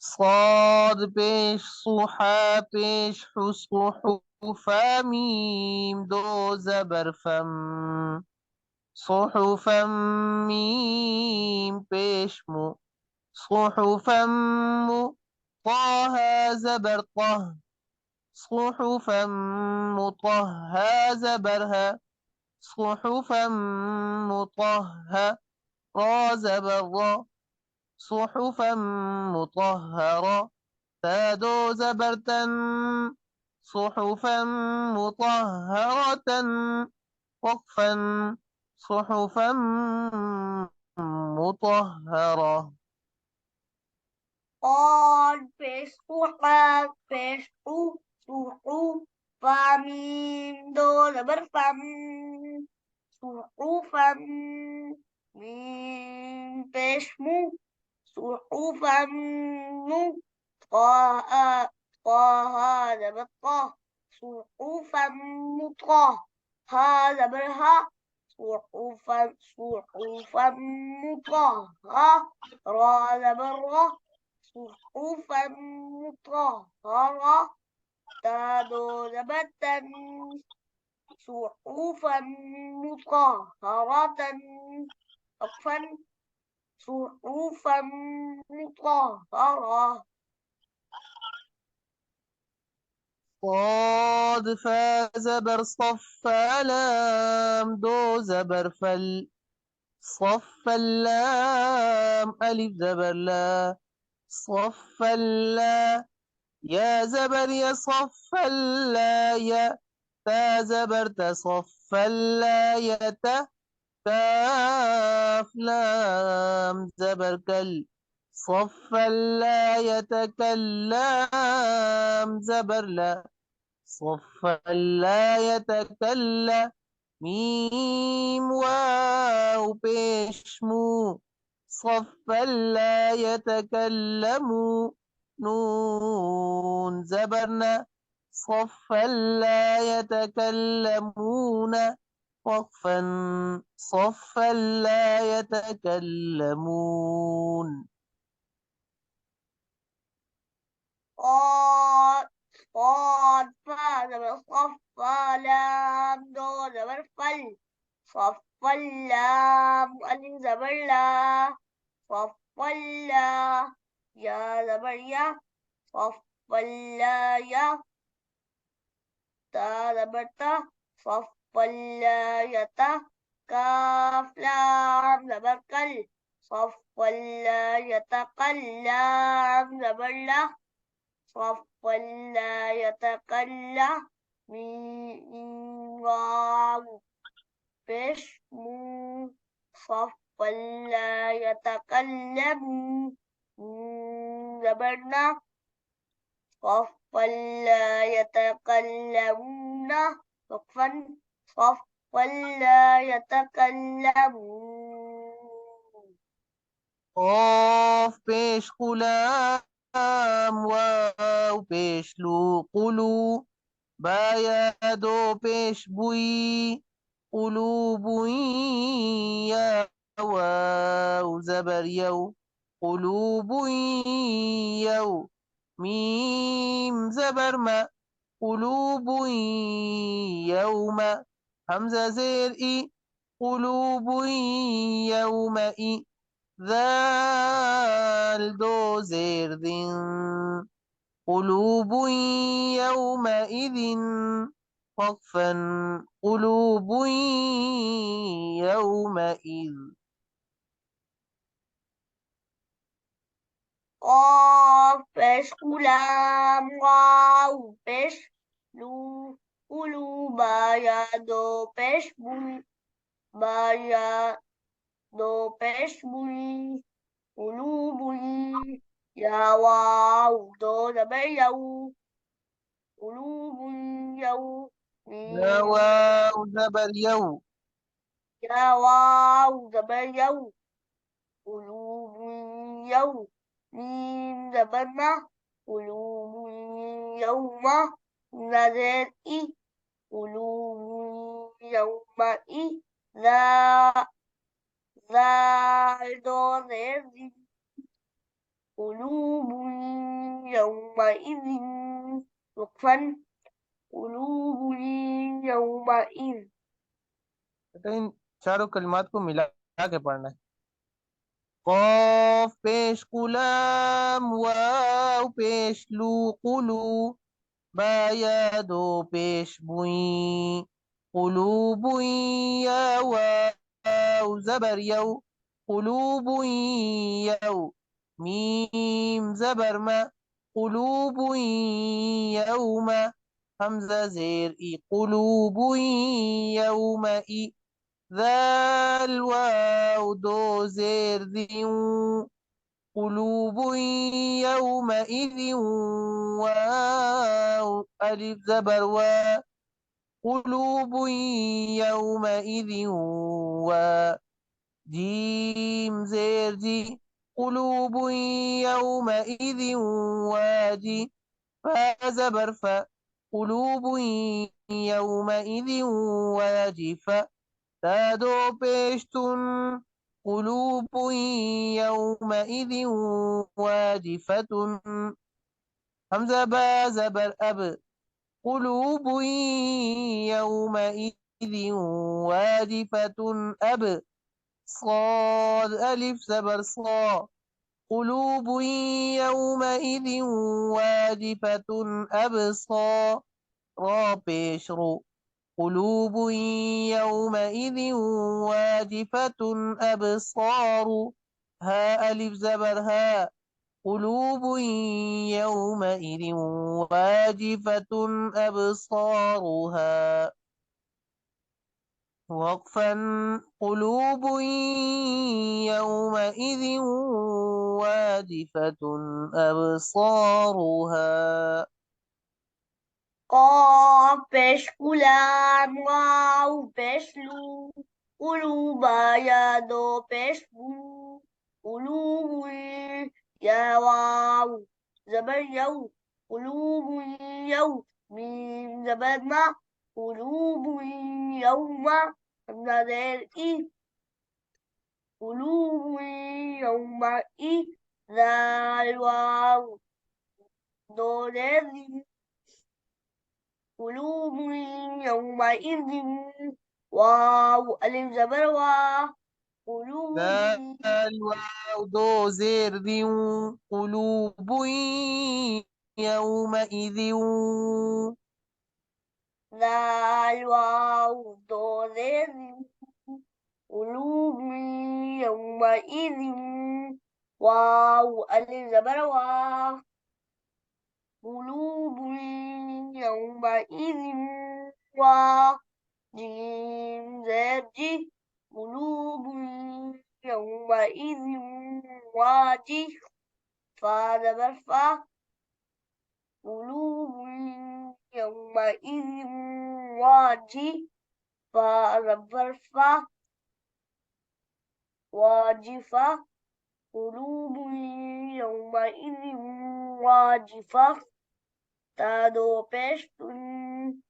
صاد پیش صوحا پیش حصحفا میم دو زبر فم صحفا میم پیش مو صحفا مو طه زبر طه صحفا مطهى زبرها صحفا مطهى را زبر را صحفا مطهرة تادو زبرتا صحفا مطهرة وقفا صحفا مطهرة قال فسحا فسحو سحو فميم دو زبر فم صحفا ميم فشمو صحفا مو طه طه زبر طه صحفا مطه ها زبر ها صحفا مطهرة را زبر را صحفا مطهرة تادو زبتا صحفا مطهرة عفوا صحفا مطهرة صاد فا زبر صفا لام دو زبر فل صف اللام ألف زبر لا صف اللا يا زبر يا صف اللا يا تا زبر تصف اللا يا تا كاف لام زبر كل صف لا يتكلم زبر لا صف لا يتكلم ميم واو بشمو صفا لا يتكلموا نون زبرنا صفا لا يتكلمون وقفا صفا لا يتكلمون قاد قاد فا زبر صفا لام دو زبر فل صفا لام ألف زبر لا صفا لا يا زبر يا صفا لا يا تا زبر تا صفا لا يتا كاف لام زبر كل صفا لا يتقلم زبر لا صفا لا يتكلم ميم واو بشمو صفا لا يتكلم زبرنا صفا لا يتكلمون وقفا صفا لا يتكلمون قاف پیش غلام واو پیش لو قلو با دو پیش بوی قلوب یا واو زبر یو قلوب یو میم زبر ما قلوب يوم همزة زير إي قلوب يومئذ ذال دو زير ذن قلوب يومئذ وقفا قلوب يومئذ قاف بش غلام واو بش لو قلوب يا دو بش بوي بايا دو بش بوي قلوب يا واو دو زبر يو قلوب يو يا ميم واو زبر يو يا واو زبر يو قلوب يو ميم زبرنا قلوب يوم نزل قلوب يومئذ ذا ذا دون قلوب يومئذ وقفا قلوب يومئذ बेटा इन चारों कलिमात को मिला के पढ़ना है। कॉफ पेश गुलाम, वाव पेश लू कुलू, बाया दो पेश बुई, कुलूबुई या वाव जबर यौ, कुलूबुई यौ, मीम जबर मा, कुलूबुई यौमा, हमजा जेर ई, कुलूबुई यौमा ई, ذال واو دو زير ذيو، قلوب يومئذ واو ألف زبر قلوب يومئذ جيم زير جي، قلوب يومئذ واجي، فا زبر فا، قلوب يومئذ واجفة، تادو بيشتن، قلوب يومئذ واجفة، همزة با زبر أب، قلوب يومئذ واجفة أب، صاد ألف زبر صا، قلوب يومئذ واجفة أبصار، را بيش رو، قلوب يومئذ واجفة أبصار، ها ألف زبر ها، قلوب يومئذ واجفة أبصارها، وقفا قلوب يومئذ واجفة أبصارها. قاف بيش غلام واو بيش لو قلوب يا دو بيش بو قلوب يا واو زبر يو قلوب يو ميم زبر ما قلوب يوم همزة زير إي قلوب يومئذ ذال واو دو زير قلوب يومئذ واو ألف زبر قلوب ذال واو دو زير ذي، قلوب يومئذ، ذال واو دو زير قلوب يومئذ واو ألف زبر قلوب يومئذ جيم زير جي قلوب يومئذ واجي فا زبر فا قلوب يومئذ واجي فا زبر فا واجفة قلوب يومئذ واجفة تادو بيشتن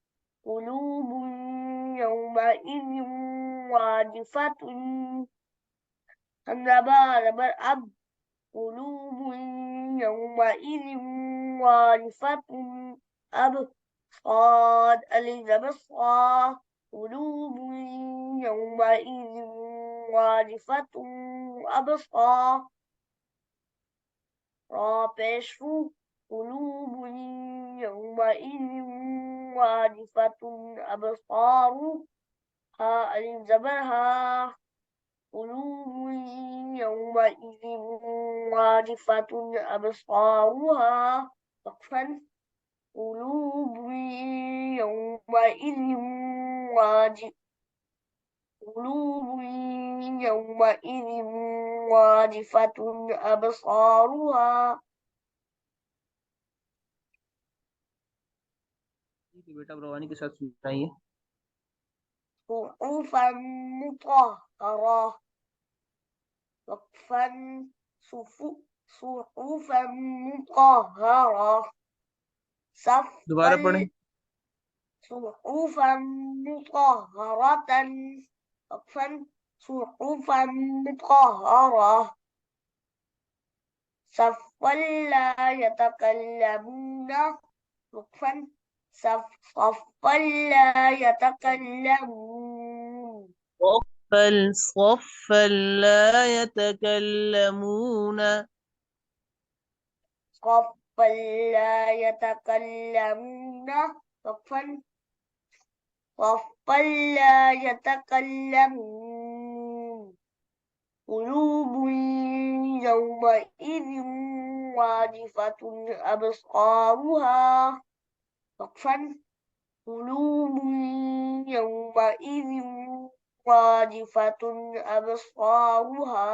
قلوب يومئذ واجفة همزة با زبر أب قلوب يومئذ واجفة أب صاد ألف زبر صا قلوب يومئذ واجفة أبصار را بشر قلوب يومئذ واجفة أبصارها ألف زبرها قلوب يومئذ واجفة أبصارها وقفا قلوب يومئذ قلوب يومئذ واجفة أبصارها ठीक है बेटा, अब रवानी के साथ सुनाइए। صحفا مطهرة وقفا صحفا مطهرة दोबारा صفا पढ़ें। صحفا مطهرة وقفا صحفا مطهرة صفا لا يتكلمون وقفا صفا لا يتكلمون صفا لا يتكلمون. صفا لا يتكلمون وقفا صفا لا يتكلمون قلوب يومئذ واجفة أبصارها وقفا قلوب يومئذ واجفة أبصارها